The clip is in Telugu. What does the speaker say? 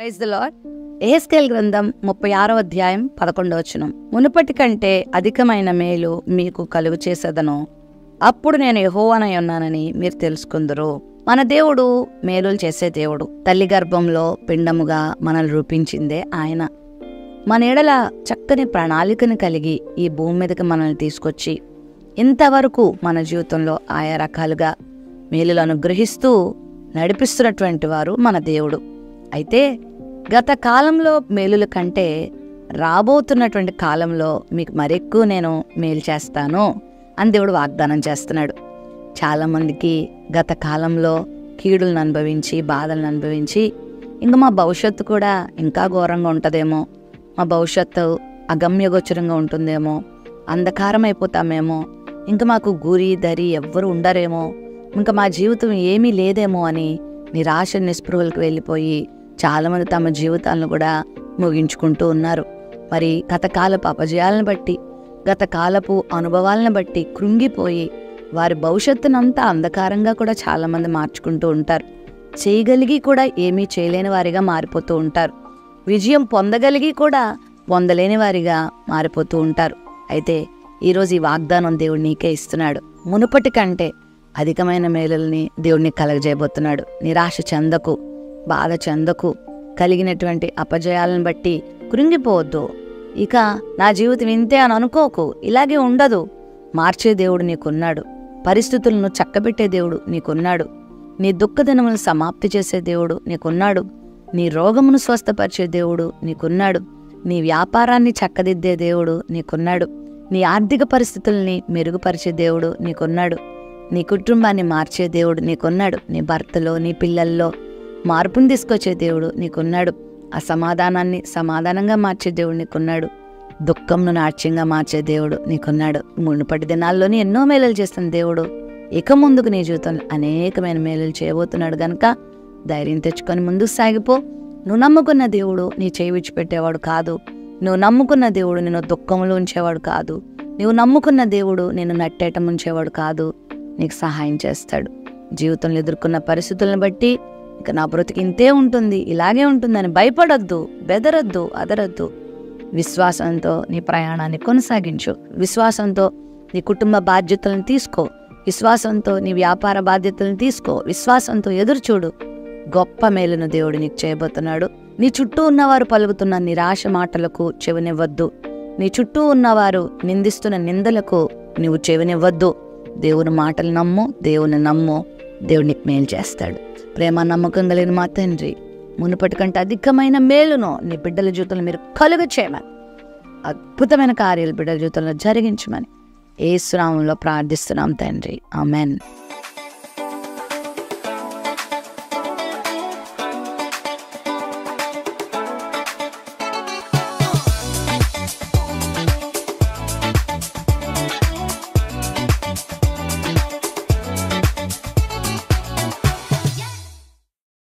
Praise the lord. యెహెజ్కేలు గ్రంథం 36వ అధ్యాయం 11వ వచనం. మునుపటి కంటే అధికమైన మేలు మీకు కలుగు చేసేదను, అప్పుడు నేను యెహోవానై ఉన్నానని మీరు తెలుసుకుందురు. మన దేవుడు మేలులు చేసే దేవుడు. తల్లి గర్భంలో పిండముగా మనల్ని రూపించిందే ఆయన. మన ఎడల చక్కని ప్రణాళికను కలిగి ఈ భూమి మీదకి మనల్ని తీసుకొచ్చి ఇంతవరకు మన జీవితంలో ఆయా రకాలుగా మేలులు అనుగ్రహిస్తూ నడిపిస్తున్నటువంటి వారు మన దేవుడు. అయితే గత కాలంలో మేలుల కంటే రాబోతున్నటువంటి కాలంలో మీకు మరెక్కువ నేను మేలు చేస్తాను అని దేవుడు వాగ్దానం చేస్తున్నాడు. చాలామందికి గత కాలంలో కీడులను అనుభవించి బాధలను అనుభవించి ఇంకా మా భవిష్యత్తు కూడా ఇంకా ఘోరంగా ఉంటుందేమో, మా భవిష్యత్తు అగమ్యగోచరంగా ఉంటుందేమో, అంధకారం అయిపోతామేమో, ఇంకా మాకు గురి దరి ఎవ్వరు ఉండరేమో, ఇంకా మా జీవితం ఏమీ లేదేమో అని నిరాశ నిస్పృహలకు వెళ్ళిపోయి చాలామంది తమ జీవితాలను కూడా ముగించుకుంటూ ఉన్నారు. మరి గతకాలపు అపజయాలను బట్టి, గతకాలపు అనుభవాలను బట్టి కృంగిపోయి వారి భవిష్యత్తునంతా అంధకారంగా కూడా చాలామంది మార్చుకుంటూ ఉంటారు. చేయగలిగి కూడా ఏమీ చేయలేని వారిగా మారిపోతూ ఉంటారు. విజయం పొందగలిగి కూడా పొందలేని వారిగా మారిపోతూ ఉంటారు. అయితే ఈరోజు ఈ వాగ్దానం దేవుడు నీకే ఇస్తున్నాడు. మునుపటి కంటే అధికమైన మేలుల్ని దేవుడిని కలగజేయబోతున్నాడు. నిరాశ చెందకు, బాధ చెందకు, కలిగినటువంటి అపజయాలను బట్టి కృంగిపోవద్దు. ఇక నా జీవితం ఇంతే అని అనుకోకు. ఇలాగే ఉండదు. మార్చే దేవుడు నీకున్నాడు. పరిస్థితులను చక్కబెట్టే దేవుడు నీకున్నాడు. నీ దుఃఖదినములను సమాప్తి చేసే దేవుడు నీకున్నాడు. నీ రోగమును స్వస్థపరిచే దేవుడు నీకున్నాడు. నీ వ్యాపారాన్ని చక్కదిద్దే దేవుడు నీకున్నాడు. నీ ఆర్థిక పరిస్థితుల్ని మెరుగుపరిచే దేవుడు నీకున్నాడు. నీ కుటుంబాన్ని మార్చే దేవుడు నీకున్నాడు. నీ భర్తలో, నీ పిల్లల్లో మార్పుని తీసుకొచ్చే దేవుడు నీకున్నాడు. అసమాధానాన్ని సమాధానంగా మార్చే దేవుడు నీకున్నాడు. దుఃఖంను నాట్యంగా మార్చే దేవుడు నీకున్నాడు. మునుపటి దినాల్లోనే ఎన్నో మేలులు చేస్తున్న దేవుడు ఇక ముందుకు నీ జీవితంలో అనేకమైన మేలులు చేయబోతున్నాడు. గనక ధైర్యం తెచ్చుకొని ముందుకు సాగిపో. నువ్వు నమ్ముకున్న దేవుడు నీ చేయి విడిచిపెట్టేవాడు కాదు. నువ్వు నమ్ముకున్న దేవుడు నిన్ను దుఃఖంలో ఉంచేవాడు కాదు. నువ్వు నమ్ముకున్న దేవుడు నిన్ను నట్టేటం ఉంచేవాడు కాదు. నీకు సహాయం చేస్తాడు. జీవితంలో ఎదుర్కొన్న పరిస్థితులను బట్టి ఇక నా బ్రతికి ఇంతే ఉంటుంది, ఇలాగే ఉంటుందని భయపడొద్దు, బెదరొద్దు, అదరొద్దు. విశ్వాసంతో నీ ప్రయాణాన్ని కొనసాగించు. విశ్వాసంతో నీ కుటుంబ బాధ్యతలను తీసుకో. విశ్వాసంతో నీ వ్యాపార బాధ్యతలను తీసుకో. విశ్వాసంతో ఎదురుచూడు. గొప్ప మేలును దేవుడు నీకు చేయబోతున్నాడు. నీ చుట్టూ ఉన్నవారు పలుకుతున్న నిరాశ మాటలకు చెవినివ్వద్దు. నీ చుట్టూ ఉన్నవారు నిందిస్తున్న నిందలకు నువ్వు చెవినివ్వద్దు. దేవుని మాటలు నమ్ము, దేవుని నమ్ము. దేవుడు నీకు మేలు చేస్తాడు. ప్రేమ నమ్మకం కలిగిన మా తండ్రి, మునుపటి కంటే అధికమైన మేలును నీ బిడ్డల జీవితంలో మీరు కలుగ చేయమని, అద్భుతమైన కార్యాలు బిడ్డల జీవితంలో జరిగించమని యేసు నామములో ప్రార్థిస్తున్నాం తండ్రి. ఆమెన్.